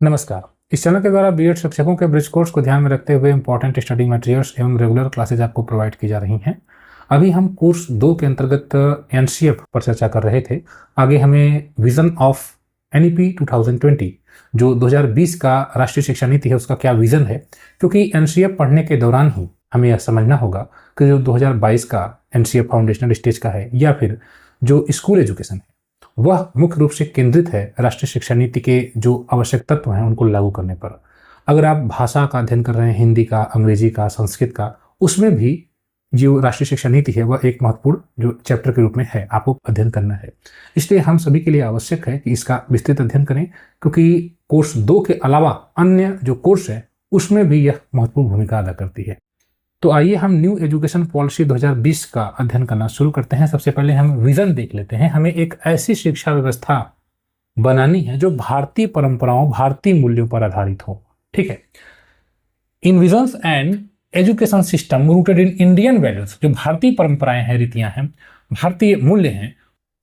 नमस्कार। इस चैनल के द्वारा बीएड शिक्षकों के ब्रिज कोर्स को ध्यान में रखते हुए इंपॉर्टेंट स्टडी मटेरियल्स एवं रेगुलर क्लासेज आपको प्रोवाइड की जा रही हैं। अभी हम कोर्स 2 के अंतर्गत एनसीएफ पर चर्चा कर रहे थे। आगे हमें विजन ऑफ एनईपी 2020 जो 2020 का राष्ट्रीय शिक्षा नीति है उसका क्या विजन है, क्योंकि एनसीएफ पढ़ने के दौरान ही हमें यह समझना होगा कि जो 2022 का एनसीएफ फाउंडेशनल स्टेज का है या फिर जो स्कूल एजुकेशन है वह मुख्य रूप से केंद्रित है राष्ट्रीय शिक्षा नीति के जो आवश्यक तत्व हैं उनको लागू करने पर। अगर आप भाषा का अध्ययन कर रहे हैं, हिंदी का, अंग्रेजी का, संस्कृत का, उसमें भी जो राष्ट्रीय शिक्षा नीति है वह एक महत्वपूर्ण जो चैप्टर के रूप में है, आपको अध्ययन करना है। इसलिए हम सभी के लिए आवश्यक है कि इसका विस्तृत अध्ययन करें, क्योंकि कोर्स 2 के अलावा अन्य जो कोर्स है उसमें भी यह महत्वपूर्ण भूमिका अदा करती है। तो आइए हम न्यू एजुकेशन पॉलिसी 2020 का अध्ययन करना शुरू करते हैं। सबसे पहले हम विजन देख लेते हैं। हमें एक ऐसी शिक्षा व्यवस्था बनानी है जो भारतीय परंपराओं, भारतीय मूल्यों पर आधारित हो। ठीक है। In visions and education system rooted in Indian values, जो भारतीय परंपराएं हैं, रीतियां हैं, भारतीय मूल्य हैं,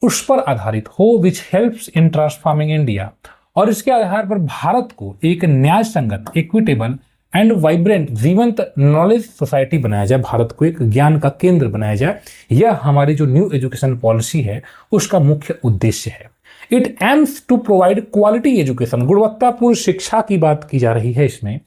उस पर आधारित हो, which helps in transforming India, और इसके आधार पर भारत को एक न्याय संगत, इक्विटेबल एंड वाइब्रेंट, जीवंत नॉलेज सोसाइटी बनाया जाए, भारत को एक ज्ञान का केंद्र बनाया जाए। यह हमारी जो न्यू एजुकेशन पॉलिसी है उसका मुख्य उद्देश्य है। It aims to provide quality education, गुणवत्तापूर्ण शिक्षा की बात की जा रही है इसमें,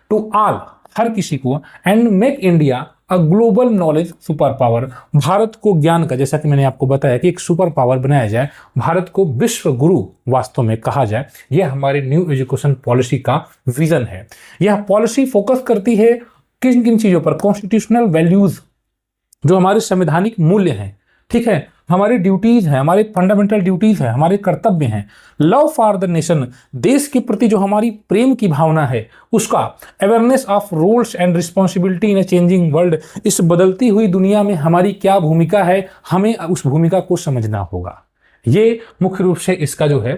टू ऑल, हर किसी को, and make India a global knowledge super power, Bharat को ज्ञान का, जैसा कि मैंने आपको बताया कि एक सुपर पावर बनाया जाए, भारत को विश्व गुरु वास्तव में कहा जाए। यह हमारी न्यू एजुकेशन पॉलिसी का विजन है। यह पॉलिसी फोकस करती है किन किन चीजों पर? कॉन्स्टिट्यूशनल वैल्यूज, जो हमारे संवैधानिक मूल्य हैं, ठीक है, हमारी ड्यूटीज हैं, हमारे फंडामेंटल ड्यूटीज हैं, हमारे कर्तव्य हैं। लव फॉर द नेशन, देश के प्रति जो हमारी प्रेम की भावना है उसका। Awareness of roles and responsibility in a changing world, इस बदलती हुई दुनिया में हमारी क्या भूमिका है, हमें उस भूमिका को समझना होगा। ये मुख्य रूप से इसका जो है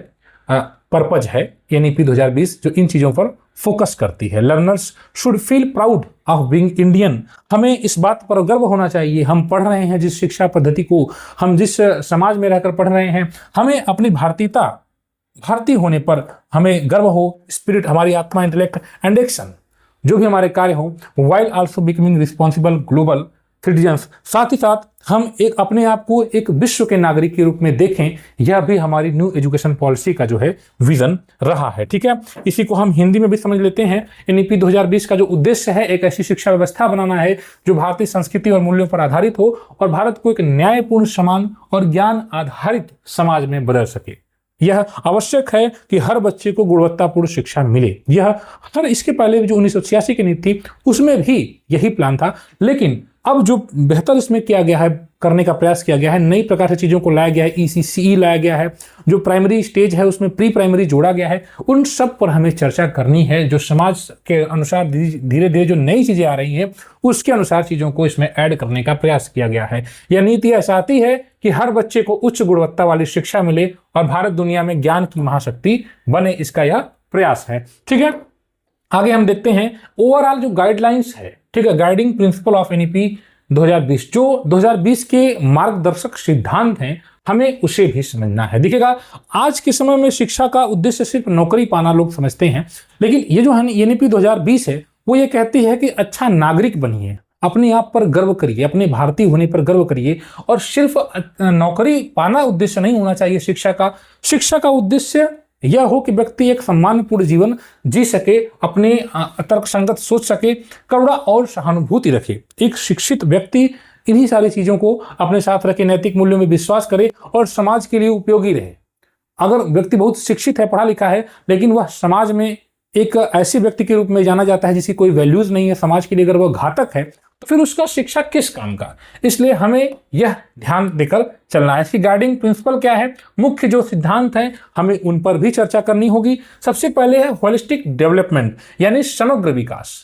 पर्पज है एनईपी 2020, जो इन चीजों पर फोकस करती है। Learners should feel proud of being Indian, हमें इस बात पर गर्व होना चाहिए, हम पढ़ रहे हैं जिस शिक्षा पद्धति को, हम जिस समाज में रहकर पढ़ रहे हैं, हमें अपनी भारतीयता, भारतीय होने पर हमें गर्व हो। स्पिरिट, हमारी आत्मा, इंटेलेक्ट एंड एक्शन, जो भी हमारे कार्य हो, while also becoming responsible global citizens, साथ ही साथ हम एक अपने आप को एक विश्व के नागरिक के रूप में देखें। यह भी हमारी न्यू एजुकेशन पॉलिसी का जो है विजन रहा है। ठीक है, इसी को हम हिंदी में भी समझ लेते हैं। एनईपी 2020 का जो उद्देश्य है, एक ऐसी शिक्षा व्यवस्था बनाना है जो भारतीय संस्कृति और मूल्यों पर आधारित हो और भारत को एक न्यायपूर्ण, समान और ज्ञान आधारित समाज में बदल सके। यह आवश्यक है कि हर बच्चे को गुणवत्तापूर्ण शिक्षा मिले। यह हर, इसके पहले जो 1986 की नीति थी उसमें भी यही प्लान था, लेकिन अब जो बेहतर इसमें किया गया है, करने का प्रयास किया गया है, नई प्रकार से चीज़ों को लाया गया है, ईसीसीई लाया गया है, जो प्राइमरी स्टेज है उसमें प्री प्राइमरी जोड़ा गया है, उन सब पर हमें चर्चा करनी है। जो समाज के अनुसार धीरे धीरे जो नई चीज़ें आ रही हैं उसके अनुसार चीज़ों को इसमें ऐड करने का प्रयास किया गया है। यह नीति ऐसा आती है कि हर बच्चे को उच्च गुणवत्ता वाली शिक्षा मिले और भारत दुनिया में ज्ञान की महाशक्ति बने, इसका यह प्रयास है। ठीक है, आगे हम देखते हैं ओवरऑल जो गाइडलाइंस है, ठीक है, गाइडिंग प्रिंसिपल ऑफ एनईपी 2020, जो 2020 के मार्गदर्शक सिद्धांत हैं, हमें उसे भी समझना है। देखिएगा, आज के समय में शिक्षा का उद्देश्य सिर्फ नौकरी पाना लोग समझते हैं, लेकिन ये जो एनईपी 2020 है वो ये कहती है कि अच्छा नागरिक बनिए, अपने आप पर गर्व करिए, अपने भारतीय होने पर गर्व करिए, और सिर्फ नौकरी पाना उद्देश्य नहीं होना चाहिए शिक्षा का। शिक्षा का उद्देश्य यह हो कि व्यक्ति एक सम्मानपूर्ण जीवन जी सके, अपने तर्कसंगत सोच सके, करुणा और सहानुभूति रखे। एक शिक्षित व्यक्ति इन्हीं सारी चीजों को अपने साथ रखे, नैतिक मूल्यों में विश्वास करे और समाज के लिए उपयोगी रहे। अगर व्यक्ति बहुत शिक्षित है, पढ़ा लिखा है, लेकिन वह समाज में एक ऐसे व्यक्ति के रूप में जाना जाता है जिसकी कोई वैल्यूज नहीं है, समाज के लिए अगर वह घातक है, तो फिर उसका शिक्षा किस काम का? इसलिए हमें यह ध्यान देकर चलना है। इसकी गाइडिंग प्रिंसिपल क्या है, मुख्य जो सिद्धांत हैं, हमें उन पर भी चर्चा करनी होगी। सबसे पहले है होलिस्टिक डेवलपमेंट, यानी समग्र विकास,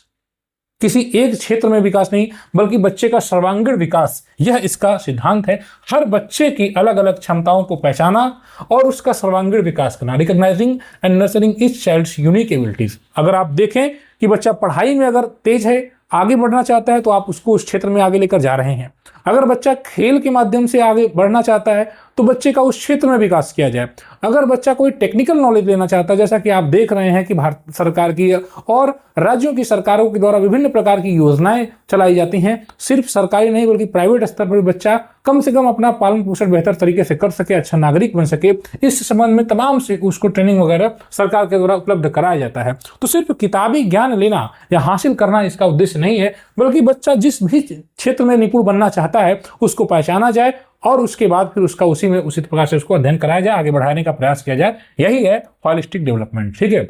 किसी एक क्षेत्र में विकास नहीं बल्कि बच्चे का सर्वांगीण विकास, यह इसका सिद्धांत है। हर बच्चे की अलग अलग क्षमताओं को पहचाना और उसका सर्वांगीण विकास करना, recognising and nurturing each child's unique abilities. अगर आप देखें कि बच्चा पढ़ाई में अगर तेज है, आगे बढ़ना चाहता है, तो आप उसको उस क्षेत्र में आगे लेकर जा रहे हैं। अगर बच्चा खेल के माध्यम से आगे बढ़ना चाहता है तो बच्चे का उस क्षेत्र में विकास किया जाए। अगर बच्चा कोई टेक्निकल नॉलेज लेना चाहता है, जैसा कि आप देख रहे हैं कि भारत सरकार की और राज्यों की सरकारों के द्वारा विभिन्न प्रकार की योजनाएं चलाई जाती हैं, सिर्फ सरकारी नहीं बल्कि प्राइवेट स्तर पर भी बच्चा कम से कम अपना पालन पोषण बेहतर तरीके से कर सके, अच्छा नागरिक बन सके, इस संबंध में तमाम से उसको ट्रेनिंग वगैरह सरकार के द्वारा उपलब्ध कराया जाता है। तो सिर्फ किताबी ज्ञान लेना या हासिल करना इसका उद्देश्य नहीं है, बल्कि बच्चा जिस भी क्षेत्र में निपुण बनना चाहता है उसको पहचाना जाए और उसके बाद फिर उसका उसी में उसी प्रकार से उसको अध्ययन कराया जाए, आगे बढ़ाने का प्रयास किया जाए। यही है होलिस्टिक डेवलपमेंट। ठीक है,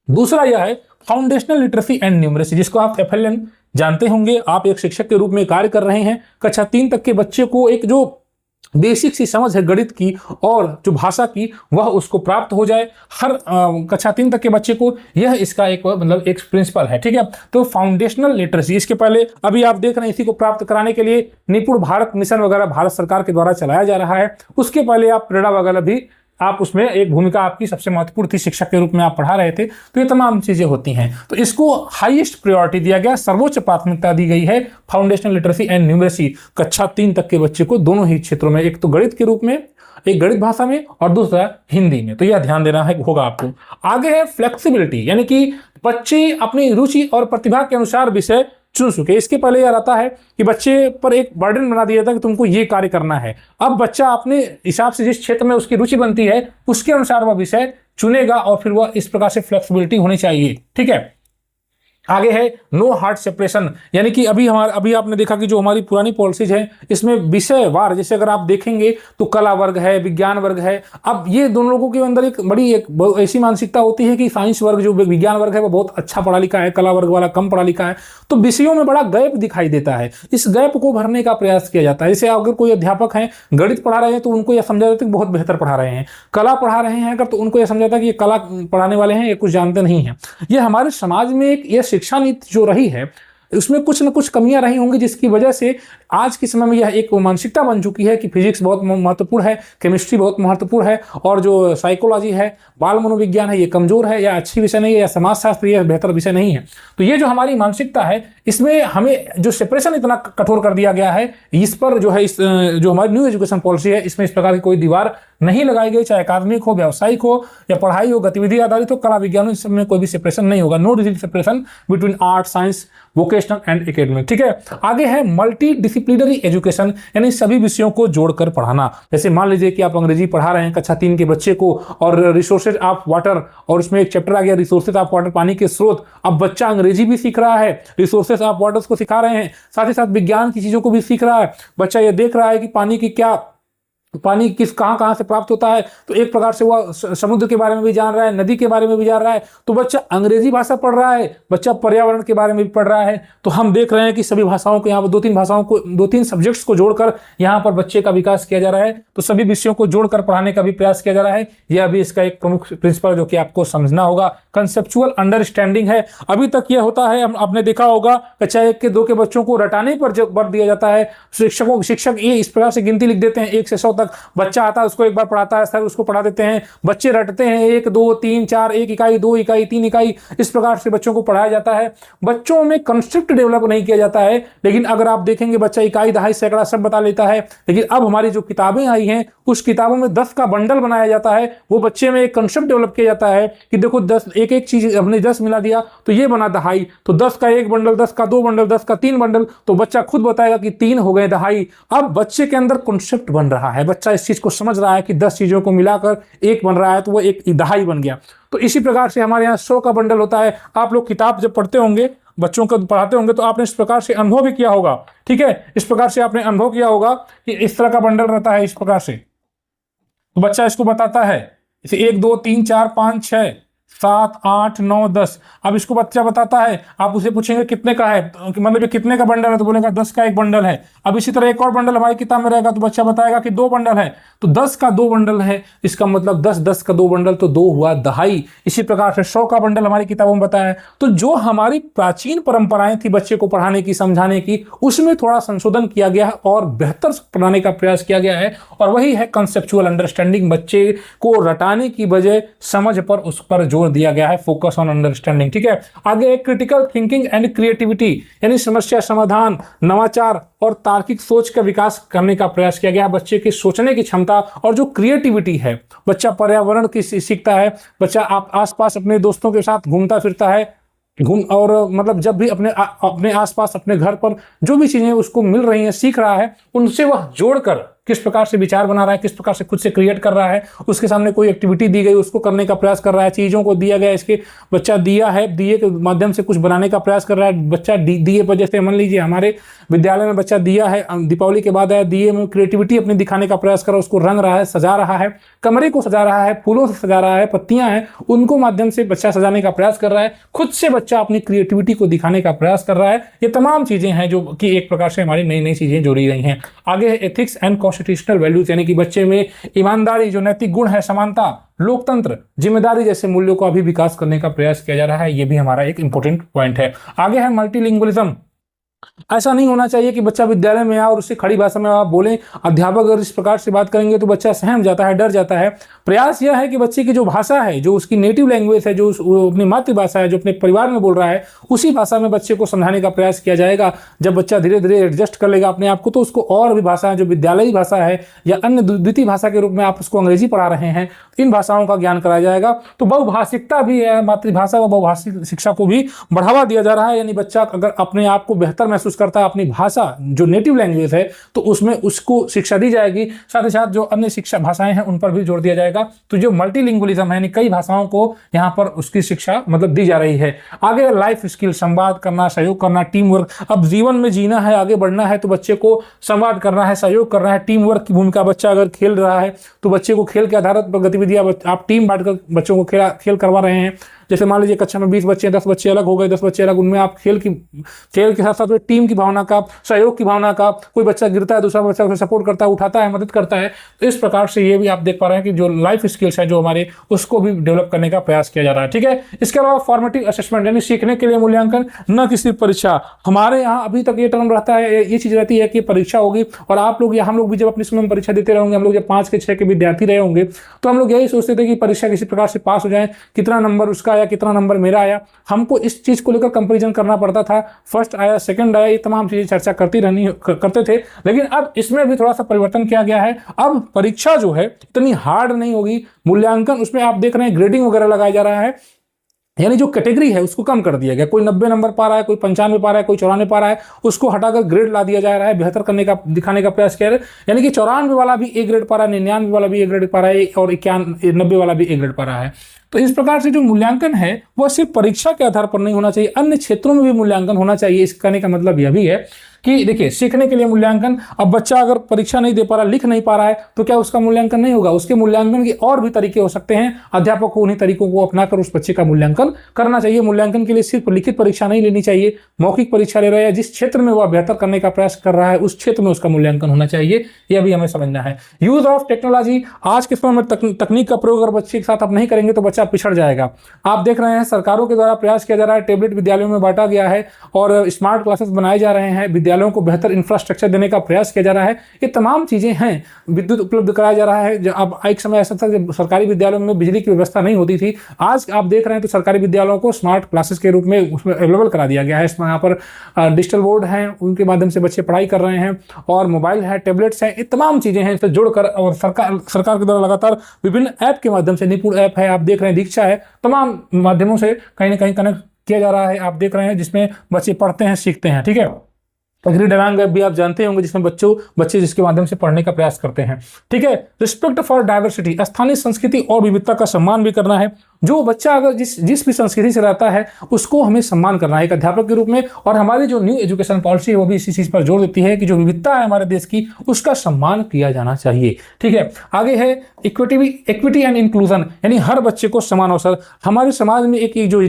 दूसरा यह है फाउंडेशनल लिटरेसी एंड न्यूमरेसी, जिसको आप FLN जानते होंगे। आप एक शिक्षक के रूप में कार्य कर रहे हैं। कक्षा 3 तक के बच्चे को एक जो बेसिक सी समझ है गणित की और जो भाषा की, वह उसको प्राप्त हो जाए। हर कक्षा 3 तक के बच्चे को यह इसका एक मतलब एक प्रिंसिपल है। ठीक है, तो फाउंडेशनल लिटरेसी, इसके पहले अभी आप देख रहे हैं, इसी को प्राप्त कराने के लिए निपुण भारत मिशन वगैरह भारत सरकार के द्वारा चलाया जा रहा है। उसके पहले आप प्रेरणा वगैरह भी आप उसमें एक भूमिका आपकी सबसे महत्वपूर्ण थी, शिक्षक के रूप में आप पढ़ा रहे थे। तो ये तमाम चीजें होती हैं, तो इसको हाईएस्ट प्रायोरिटी दिया गया, सर्वोच्च प्राथमिकता दी गई है फाउंडेशनल लिटरेसी एंड न्यूमरेसी कक्षा 3 तक के बच्चे को दोनों ही क्षेत्रों में, एक तो गणित के रूप में, एक गणित भाषा में और दूसरा हिंदी में। तो यह ध्यान देना है होगा आपको। आगे है फ्लेक्सिबिलिटी, यानी कि बच्चे अपनी रुचि और प्रतिभा के अनुसार विषय चुन सके। इसके पहले यह रहता है कि बच्चे पर एक बर्डन बना दिया जाता है कि तुमको ये कार्य करना है। अब बच्चा अपने हिसाब से जिस क्षेत्र में उसकी रुचि बनती है उसके अनुसार वह विषय चुनेगा और फिर वह इस प्रकार से फ्लेक्सिबिलिटी होनी चाहिए। ठीक है, आगे है नो हार्ड सेपरेशन, यानी कि अभी आपने देखा कि जो हमारी पुरानी पॉलिसीज है इसमें विषयवार, जैसे अगर आप देखेंगे तो कला वर्ग है, विज्ञान वर्ग है। अब ये दोनों लोगों के अंदर एक बड़ी एक ऐसी मानसिकता होती है कि साइंस वर्ग जो विज्ञान वर्ग है वो बहुत अच्छा पढ़ा लिखा है, कला वर्ग वाला कम पढ़ा लिखा है, तो विषयों में बड़ा गैप दिखाई देता है। इस गैप को भरने का प्रयास किया जाता है। जैसे अगर कोई अध्यापक है गणित पढ़ा रहे हैं तो उनको यह समझा जाता है कि बहुत बेहतर पढ़ा रहे हैं, कला पढ़ा रहे हैं अगर तो उनको यह समझा जाता है कि ये कला पढ़ाने वाले हैं, ये कुछ जानते नहीं है। ये हमारे समाज में एक ये शिक्षा नीति जो रही है उसमें कुछ न कुछ कमियां रही होंगी, जिसकी वजह से आज के समय में यह एक मानसिकता बन चुकी है कि फिजिक्स बहुत महत्वपूर्ण है, केमिस्ट्री बहुत महत्वपूर्ण है और जो साइकोलॉजी है, बाल मनोविज्ञान है, ये कमजोर है या अच्छी विषय नहीं है, या समाजशास्त्र ये बेहतर विषय नहीं है। तो ये जो हमारी मानसिकता है इसमें हमें जो सेपरेशन इतना कठोर कर दिया गया है, इस पर जो है इस जो हमारी न्यू एजुकेशन पॉलिसी है इसमें इस प्रकार की कोई दीवार नहीं लगाई गई, चाहे अकादमिक हो, व्यावसायिक हो या पढ़ाई हो, गतिविधि आधारित हो, कला विज्ञान, इस सब में कोई भी सेपरेशन नहीं होगा। No digital separation between art, science, vocational and academic. ठीक है, आगे है मल्टी डिसिप्लिनरी एजुकेशन, यानी सभी विषयों को जोड़कर पढ़ाना। जैसे मान लीजिए कि आप अंग्रेजी पढ़ा रहे हैं कक्षा 3 के बच्चे को और रिसोर्सेज ऑफ वाटर, और उसमें एक चैप्टर आ गया रिसोर्सेज ऑफ वाटर, पानी के स्रोत। अब बच्चा अंग्रेजी भी सीख रहा है, रिसोर्सेज ऑफ वाटर्स को सिखा रहे हैं, साथ ही साथ विज्ञान की चीजों को भी सीख रहा है। बच्चा ये देख रहा है कि पानी कहाँ से प्राप्त होता है, तो एक प्रकार से वह समुद्र के बारे में भी जान रहा है, नदी के बारे में भी जान रहा है। तो बच्चा अंग्रेजी भाषा पढ़ रहा है, बच्चा पर्यावरण के बारे में भी पढ़ रहा है। तो हम देख रहे हैं कि सभी भाषाओं को यहाँ पर 2-3 भाषाओं को 2-3 सब्जेक्ट्स को जोड़कर यहाँ पर बच्चे का विकास किया जा रहा है। तो सभी विषयों को जोड़कर पढ़ाने का भी प्रयास किया जा रहा है। यह भी इसका एक प्रमुख प्रिंसिपल जो कि आपको समझना होगा। कंसेप्चुअल अंडरस्टैंडिंग है। अभी तक यह होता है, आपने देखा होगा कक्षा 1 के 2 के बच्चों को रटाने पर जब बल दिया जाता है, शिक्षक ये इस प्रकार से गिनती लिख देते हैं 1 से 100 तक। बच्चा आता है उसको एक बार पढ़ाता है, सर उसको पढ़ा देते हैं, बच्चे रटते हैं 1 2 3 4, 1 इकाई 2 इकाई 3 इकाई, इस प्रकार से बच्चों को पढ़ाया जाता है। बच्चों में कंसेप्ट डेवलप नहीं किया जाता है। लेकिन अगर आप देखेंगे बच्चा इकाई दहाई सैकड़ा सब बता लेता है। लेकिन अब हमारी जो किताबें आई हैं उस किताबों में 10 का बंडल बनाया जाता है। वो बच्चे में एक कंसेप्ट डेवलप किया जाता है कि देखो 10 एक चीज हमने 10 मिला दिया तो ये बना दहाई, तो 10 का 1 बंडल, 10 का 2 बंडल, 10 का 3 बंडल, तो बच्चा खुद बताएगा कि 3 हो गए दहाई। अब बच्चे के अंदर कंसेप्ट बन रहा है, बच्चा इस चीज को समझ रहा है कि 10 चीजों को मिलाकर 1 बन रहा है, तो वो एक दहाई बन गया। तो इसी प्रकार से हमारे यहाँ 100 का बंडल होता है। आप लोग किताब जब पढ़ते होंगे, बच्चों को पढ़ाते होंगे, तो आपने इस प्रकार से अनुभव भी किया होगा। ठीक है, इस प्रकार से आपने अनुभव किया होगा कि इस तरह का बंडल रहता है, इस प्रकार से। तो बच्चा इसको बताता है, इसे 1 2 3 4 5 6 7 8 9 10। अब इसको बच्चा बताता है, आप उसे पूछेंगे कितने का है, मतलब ये कितने का बंडल है, तो बोलेगा 10 का 1 बंडल है। अब इसी तरह एक और बंडल हमारी किताब में रहेगा, तो बच्चा बताएगा कि 2 बंडल है, तो 10 का 2 बंडल है, इसका मतलब 10 10 का 2 बंडल, तो 2 हुआ दहाई। इसी प्रकार से 100 का बंडल हमारी किताबों में बताया है। तो जो हमारी प्राचीन परंपराएं थी बच्चे को पढ़ाने की, समझाने की, उसमें थोड़ा संशोधन किया गया है और बेहतर पढ़ाने का प्रयास किया गया है। और वही है कंसेप्चुअल अंडरस्टैंडिंग, बच्चे को रटाने की बजाय समझ पर, उस पर जोर दिया गया है, फोकस ऑन अंडरस्टैंडिंग। ठीक है, आगे क्रिटिकल थिंकिंग एंड क्रिएटिविटी, यानी समस्या समाधान, नवाचार और तार्किक सोच का विकास करने का प्रयास किया गया है। बच्चे की सोचने की क्षमता और जो क्रिएटिविटी है, बच्चा पर्यावरण की सीखता है, बच्चा आप आसपास अपने दोस्तों के साथ घूमता फिरता है, और मतलब जब भी अपने आसपास अपने घर पर जो भी चीजें उसको मिल रही हैं, सीख रहा है, उनसे वह जोड़कर किस प्रकार से विचार बना रहा है, किस प्रकार से खुद से क्रिएट कर रहा है। उसके सामने कोई एक्टिविटी दी गई, उसको करने का प्रयास कर रहा है, चीज़ों को दिया गया, इसके बच्चा दिया है, दिए के माध्यम से कुछ बनाने का प्रयास कर रहा है। बच्चा दिए पर, जैसे मान लीजिए हमारे विद्यालय में बच्चा दिया है, दीपावली के बाद आया, दिए में क्रिएटिविटी अपनी दिखाने का प्रयास कर रहा है, उसको रंग रहा है, सजा रहा है, कमरे को सजा रहा है, फूलों से सजा रहा है, पत्तियां हैं उनको माध्यम से बच्चा सजाने का प्रयास कर रहा है, खुद से बच्चा अपनी क्रिएटिविटी को दिखाने का प्रयास कर रहा है। ये तमाम चीजें हैं जो कि एक प्रकार से हमारी नई नई चीजें जोड़ी गई हैं। आगे है एथिक्स एंड कॉन्स्टिट्यूशनल वैल्यूज, यानी कि बच्चे में ईमानदारी, जो नैतिक गुण है, समानता, लोकतंत्र, जिम्मेदारी जैसे मूल्यों का भी विकास करने का प्रयास किया जा रहा है। ये भी हमारा एक इंपॉर्टेंट पॉइंट है। आगे है मल्टीलिंगुअलिज्म। ऐसा नहीं होना चाहिए कि बच्चा विद्यालय में आए और उससे खड़ी भाषा में आप बोलें, अध्यापक अगर इस प्रकार से बात करेंगे तो बच्चा सहम जाता है, डर जाता है। प्रयास यह है कि बच्चे की जो भाषा है, जो उसकी नेटिव लैंग्वेज है, जो अपनी मातृभाषा है, जो अपने परिवार में बोल रहा है, उसी भाषा में बच्चे को समझाने का प्रयास किया जाएगा। जब बच्चा धीरे धीरे एडजस्ट कर लेगा अपने आप को, तो उसको और भी भाषा, जो विद्यालयी भाषा है या अन्य द्वितीय भाषा के रूप में आप उसको अंग्रेजी पढ़ा रहे हैं, इन भाषाओं का ज्ञान कराया जाएगा। तो बहुभाषिकता भी है, मातृभाषा व बहुभाषिक शिक्षा को भी बढ़ावा दिया जा रहा है। यानी बच्चा अगर अपने आप को बेहतर महसूस करता है, अपनी भाषा जो नेटिव लैंग्वेज है, तो उसमें उसको शिक्षा दी जाएगी। साथ ही साथ जो अन्य शिक्षा भाषाएं हैं उन पर भी जोर दिया जाएगा। तो जो मल्टीलिंगुअलिज्म है, यानी कई भाषाओं को यहाँ पर उसकी शिक्षा मतलब दी जा रही है। आगे लाइफ स्किल, संवाद करना, सहयोग करना, टीम वर्क। अब जीवन में जीना है, आगे बढ़ना है, तो बच्चे को संवाद करना है, सहयोग करना है, टीम वर्क की भूमिका। बच्चा अगर खेल रहा है तो बच्चे को खेल के आधारित गतिविधियां, आप टीम बांटकर बच्चों को खेल करवा रहे हैं। जैसे मान लीजिए कक्षा में 20 बच्चे हैं, 10 बच्चे अलग हो गए, 10 बच्चे अलग, उनमें आप खेल के साथ साथ टीम की भावना का, सहयोग की भावना का, कोई बच्चा गिरता है दूसरा बच्चा उसे सपोर्ट करता है, उठाता है, मदद करता है। तो इस प्रकार से ये भी आप देख पा रहे हैं कि जो लाइफ स्किल्स है जो हमारे, उसको भी डेवलप करने का प्रयास किया जा रहा है। ठीक है, इसके अलावा फॉर्मेटिव असेसमेंट, यानी सीखने के लिए मूल्यांकन, न किसी परीक्षा। हमारे यहाँ अभी तक ये टर्म रहता है, ये चीज रहती है कि परीक्षा होगी, और आप लोग या हम लोग भी जब अपने समय में परीक्षा देते रहेंगे, हम लोग जब 5 के 6 के विद्यार्थी रहे होंगे, तो हम लोग यही सोचते थे कि परीक्षा किसी प्रकार से पास हो जाए, कितना नंबर उसका आया, कितना नंबर मेरा आया। हमको इस चीज को लेकर कंपैरिजन करना पड़ता था, फर्स्ट आया, सेकंड आया, ये तमाम चीजें चर्चा करते थे। लेकिन अब इसमें भी थोड़ा सा परिवर्तन किया गया है। अब परीक्षा जो है इतनी हार्ड नहीं होगी, मूल्यांकन उसमें आप देख रहे हैं ग्रेडिंग वगैरह लगाया जा रहा है, यानी जो कैटेगरी है उसको कम कर दिया गया। कोई 90 नंबर पा रहा है, कोई 95 पा रहा है, कोई 94 पा रहा है, उसको हटाकर ग्रेड ला दिया जा रहा है, बेहतर करने का, दिखाने का प्रयास किया है। यानी कि 94 वाला भी ए ग्रेड पा रहा है, 99 वाला भी ए ग्रेड पा रहा है, और 90 वाला भी ए ग्रेड पा रहा है। तो इस प्रकार से जो मूल्यांकन है वह सिर्फ परीक्षा के आधार पर नहीं होना चाहिए, अन्य क्षेत्रों में भी मूल्यांकन होना चाहिए। इस कहने का मतलब यह भी है कि देखिए, सीखने के लिए मूल्यांकन, अब बच्चा अगर परीक्षा नहीं दे पा रहा, लिख नहीं पा रहा है, तो क्या उसका मूल्यांकन नहीं होगा? उसके मूल्यांकन के और भी तरीके हो सकते हैं। अध्यापक को उन्हीं तरीकों को अपनाकर उस बच्चे का मूल्यांकन करना चाहिए। मूल्यांकन के लिए सिर्फ लिखित परीक्षा नहीं लेनी चाहिए, मौखिक परीक्षा ले रहा है, जिस क्षेत्र में वह बेहतर करने का प्रयास कर रहा है उस क्षेत्र में उसका मूल्यांकन होना चाहिए। यह भी हमें समझना है। यूज ऑफ टेक्नोलॉजी, आज के समय में तकनीक का प्रयोग अगर बच्चे के साथ आप नहीं करेंगे तो बच्चा पिछड़ जाएगा। आप देख रहे हैं सरकारों के द्वारा प्रयास किया जा रहा है, टेबलेट विद्यालयों में बांटा गया है और स्मार्ट क्लासेस बनाए जा रहे हैं, विद्यालयों को बेहतर इंफ्रास्ट्रक्चर देने का प्रयास किया जा रहा है। ये तमाम चीजें हैं, विद्युत उपलब्ध कराया जा रहा है। अब एक समय ऐसा था जब सरकारी विद्यालयों में बिजली की व्यवस्था नहीं होती थी, आज आप देख रहे हैं तो सरकारी विद्यालयों को स्मार्ट क्लासेस के रूप में उसमें अवेलेबल करा दिया गया है। इसमें यहाँ पर डिजिटल बोर्ड हैं, उनके माध्यम से बच्चे पढ़ाई कर रहे हैं, और मोबाइल है, टैबलेट्स हैं, ये तमाम चीजें हैं, इसे जोड़कर, और सरकार के द्वारा लगातार विभिन्न ऐप के माध्यम से, निपुण ऐप है, आप देख रहे हैं, दीक्षा है, तमाम माध्यमों से कहीं ना कहीं कनेक्ट किया जा रहा है। आप देख रहे हैं जिसमें बच्चे पढ़ते हैं, सीखते हैं। ठीक है, अग्री डेवांग ऐप भी आप जानते होंगे, जिसमें बच्चे जिसके माध्यम से पढ़ने का प्रयास करते हैं। ठीक है, रिस्पेक्ट फॉर डाइवर्सिटी, स्थानीय संस्कृति और विविधता का सम्मान भी करना है। जो बच्चा अगर जिस भी संस्कृति से रहता है उसको हमें सम्मान करना है एक अध्यापक के रूप में। और हमारी जो न्यू एजुकेशन पॉलिसी है वो भी इसी चीज पर जोर देती है कि जो विविधता है हमारे देश की, उसका सम्मान किया जाना चाहिए। ठीक है, आगे है इक्विटी एंड इंक्लूजन, यानी हर बच्चे को समान अवसर। हमारे समाज में एक जो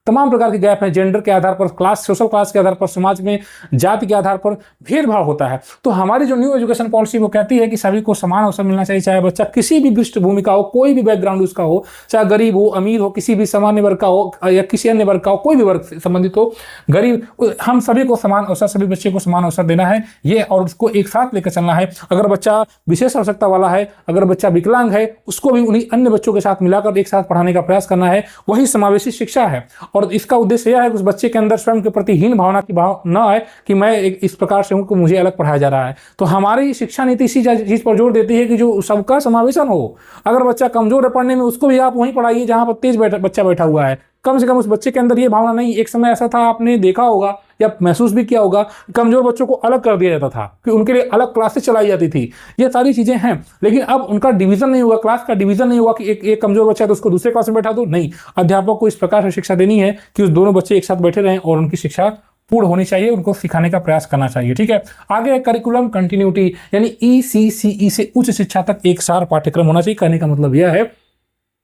तमाम प्रकार के गैप हैं, जेंडर के आधार पर, क्लास, सोशल क्लास के आधार पर, समाज में जाति के आधार पर भेदभाव होता है। तो हमारी जो न्यू एजुकेशन पॉलिसी वो कहती है कि सभी को समान अवसर मिलना चाहिए, चाहे बच्चा किसी भी पृष्ठभूमि का हो, कोई भी बैकग्राउंड उसका हो, चाहे गरीब हो, अमीर हो, किसी भी सामान्य वर्ग का हो या किसी अन्य वर्ग का हो, कोई भी वर्ग से संबंधित हो, गरीब, हम सभी को समान अवसर, सभी बच्चे को समान अवसर देना है ये, और उसको एक साथ लेकर चलना है। अगर बच्चा विशेष आवश्यकता वाला है, अगर बच्चा विकलांग है, उसको भी उन्हीं अन्य बच्चों के साथ मिलाकर एक साथ पढ़ाने का प्रयास करना है, वही समावेशी शिक्षा है। और इसका उद्देश्य यह है कि उस बच्चे के अंदर स्वयं के प्रति हीन भावना की भाव न आए कि मैं इस प्रकार से हूं कि मुझे अलग पढ़ाया जा रहा है। तो हमारी शिक्षा नीति इसी चीज पर जोर देती है कि जो सबका समावेशन हो। अगर बच्चा कमजोर है पढ़ने में, उसको भी आप वहीं पढ़ाइए जहां पर तेज बच्चा बैठा हुआ है। कम से कम उस बच्चे के अंदर ये भावना नहीं, एक समय ऐसा था, आपने देखा होगा या महसूस भी किया होगा, कमजोर बच्चों को अलग कर दिया जाता था कि उनके लिए अलग क्लासेस चलाई जाती थी। ये सारी चीजें हैं, लेकिन अब उनका डिवीजन नहीं हुआ, क्लास का डिवीजन नहीं हुआ कि एक कमजोर बच्चा है तो उसको दूसरे क्लास में बैठा दो। नहीं, अध्यापक को इस प्रकार से शिक्षा देनी है कि उस दोनों बच्चे एक साथ बैठे रहें और उनकी शिक्षा पूर्ण होनी चाहिए, उनको सिखाने का प्रयास करना चाहिए। ठीक है, आगे है करिकुलम कंटिन्यूटी, यानी ECCE से उच्च शिक्षा तक एक सार पाठ्यक्रम होना चाहिए। कहने का मतलब यह है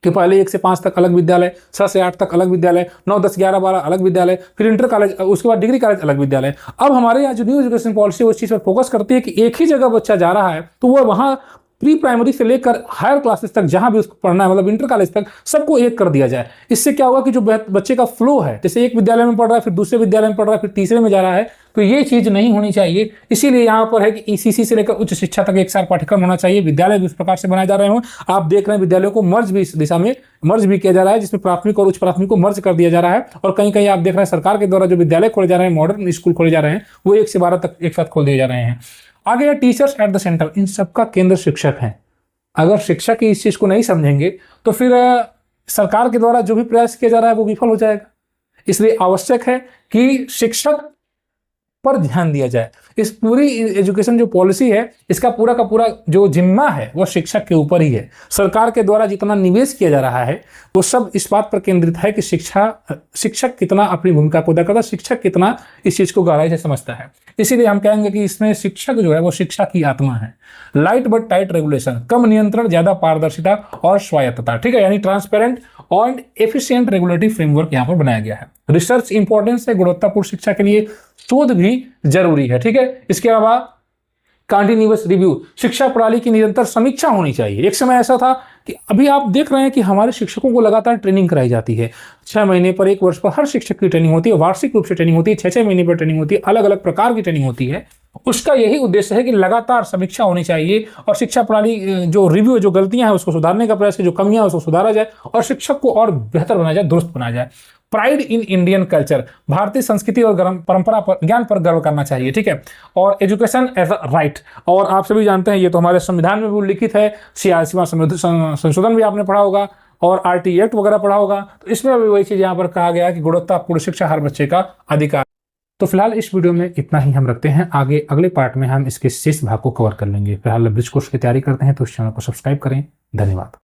कि पहले 1 से 5 तक अलग विद्यालय, 6 से 8 तक अलग विद्यालय, 9, 10, 11, 12 अलग विद्यालय, फिर इंटर कॉलेज, उसके बाद डिग्री कॉलेज अलग विद्यालय। अब हमारे यहाँ जो न्यू एजुकेशन पॉलिसी उस चीज पर फोकस करती है कि एक ही जगह बच्चा जा रहा है तो वह वहाँ प्री प्राइमरी से लेकर हायर क्लासेस तक जहां भी उसको पढ़ना है, मतलब इंटर कॉलेज तक, सबको एक कर दिया जाए। इससे क्या होगा कि जो बच्चे का फ्लो है, जैसे एक विद्यालय में पढ़ रहा है, फिर दूसरे विद्यालय में पढ़ रहा है, फिर तीसरे में जा रहा है, तो ये चीज नहीं होनी चाहिए। इसीलिए यहाँ पर है कि ECC से लेकर उच्च शिक्षा तक एक सार पाठ्यक्रम होना चाहिए। विद्यालय भी इस प्रकार से बनाए जा रहे हों। आप देख रहे हैं विद्यालयों को मर्ज भी इस दिशा में मर्ज भी किया जा रहा है, जिसमें प्राथमिक और उच्च प्राथमिक को मर्ज कर दिया जा रहा है। और कहीं कहीं आप देख रहे हैं सरकार के द्वारा जो विद्यालय खोले जा रहे हैं, मॉडर्न स्कूल खोले जा रहे हैं, वो 1 से 12 तक एक साथ खोल दिए जा रहे हैं। आगे है टीचर्स एट द सेंटर, इन सबका केंद्र शिक्षक है। अगर शिक्षक ही इस चीज को नहीं समझेंगे तो फिर सरकार के द्वारा जो भी प्रयास किया जा रहा है वो विफल हो जाएगा। इसलिए आवश्यक है कि शिक्षक पर ध्यान दिया जाए। इस पूरी एजुकेशन जो पॉलिसी है, इसका पूरा का पूरा जो जिम्मा है वो शिक्षक के ऊपर ही है। सरकार के द्वारा जितना निवेश किया जा रहा है वो सब इस बात पर केंद्रित है कि शिक्षक कितना अपनी भूमिका को अदा करता है, शिक्षक कितना इस चीज को गहराई से समझता है। इसीलिए हम कहेंगे कि इसमें शिक्षक जो है वो शिक्षा की आत्मा है। लाइट बट टाइट रेगुलेशन, कम नियंत्रण, ज्यादा पारदर्शिता और स्वायत्तता। ठीक है, यानी ट्रांसपेरेंट और एफिशिएंट रेगुलेटरी फ्रेमवर्क यहाँ पर बनाया गया है। रिसर्च इंपॉर्टेंस है गुणवत्तापूर्ण शिक्षा के लिए, शोध भी जरूरी है। ठीक है, इसके अलावा कंटिन्यूअस रिव्यू, शिक्षा प्रणाली की निरंतर समीक्षा होनी चाहिए। एक समय ऐसा था कि अभी आप देख रहे हैं कि हमारे शिक्षकों को लगातार ट्रेनिंग कराई जाती है। 6 महीने पर, 1 वर्ष पर हर शिक्षक की ट्रेनिंग होती है, वार्षिक रूप से ट्रेनिंग होती है, 6-6 महीने पर ट्रेनिंग होती है, अलग अलग प्रकार की ट्रेनिंग होती है। उसका यही उद्देश्य है कि लगातार समीक्षा होनी चाहिए और शिक्षा प्रणाली जो रिव्यू, जो गलतियां हैं उसको सुधारने का प्रयास है, जो कमियां हैं उसको सुधारा जाए और शिक्षक को और बेहतर बनाया जाए, दुरुस्त बनाया जाए। प्राइड इन इंडियन कल्चर, भारतीय संस्कृति और परंपरा पर, ज्ञान पर गर्व करना चाहिए। ठीक है, और एजुकेशन एज अ राइट, और आप सभी जानते हैं ये तो हमारे संविधान में भी उल्लिखित है, सीमा संशोधन भी आपने पढ़ा होगा और RT एक्ट वगैरह पढ़ा होगा। तो इसमें भी वही चीज यहाँ पर कहा गया है कि गुणवत्तापूर्ण शिक्षा हर बच्चे का अधिकार। तो फिलहाल इस वीडियो में इतना ही हम रखते हैं, आगे अगले पार्ट में हम इसके शेष भाग को कवर कर लेंगे। फिलहाल ब्रिज कोर्स की तैयारी करते हैं तो इस चैनल को सब्सक्राइब करें। धन्यवाद।